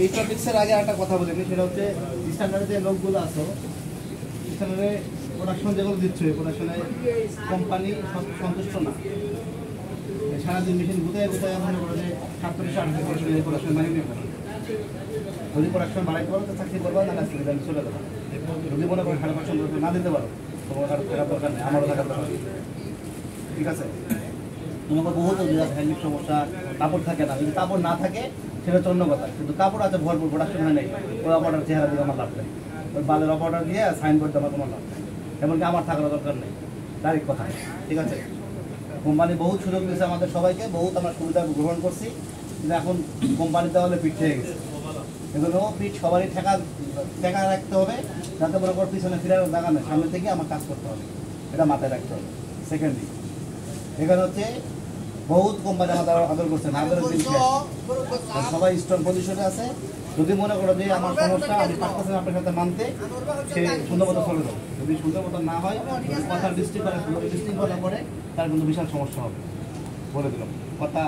এই টপিক্সের আগে একটা কথা বলি, সেটা হচ্ছে স্ট্যান্ডার্ডে যে লোকগুলো আছে, স্ট্যান্ডার্ডে প্রোডাকশন যেগুলো দিচ্ছে, প্রোডাকশনে কোম্পানি সন্তুষ্ট না। সারাদিন মেশিন গুতায় মনে করো যে 7-8 প্রোডাকশন মানে নিয়ে পারে। যদি প্রোডাকশন বাড়াইতে পারো তো চাকরি করবা, না কাজ করে চলে যাবে। যদি মনে করো 5.5% না দিতে পারো, তোমার টাকার দরকার নেই, আমারও টাকার দরকার। ঠিক আছে, তোমাকে বহুত হ্যান্ডলিক সমস্যা, কাপড় থাকে না। যদি কাপড় না থাকে সেটা হচ্ছে অন্য কথা, কিন্তু কাপড় আছে ভরপুর, প্রোডাকশন হয় নেই, ওই অপারেটার চেহারা দিয়ে আমার লাভ নেই, ওই বালের অপারেটার দিয়ে সাইনবোর্ড দেওয়া তোমার লাভ নেই, এমনকি আমার থাকার দরকার নেই। ডাইরেক্ট কথা, ঠিক আছে। কোম্পানি বহুত সুযোগ দিয়েছে আমাদের সবাইকে, বহুত আমরা সুবিধা গ্রহণ করছি, কিন্তু এখন কোম্পানিতে হলে পিঠ থেকে গেছে। এগুলো পিঠ সবারই ঠেকা রাখতে হবে, যাতে মনে করো পিছনে ফিরার জায়গা নেই, সামনে থেকে আমার কাজ করতে হবে, এটা মাথায় রাখতে হবে। সেকেন্ডলি এখানে হচ্ছে বহুত কোম্পানি আমাদের আদর করছে না, আদরের দিন সবাই স্ট্রং পজিশনে আছে। যদি মনে করো যে আমার সমস্যা, আমি পারতেছেন আপনার সাথে মানতে, সে সুন্দর মতো চলে যাবে। যদি সুন্দর মতো না হয়, কথা ডিস্ট্রিক্ট করে করে তার কিন্তু বিশাল সমস্যা হবে, বলে দিলাম কথা।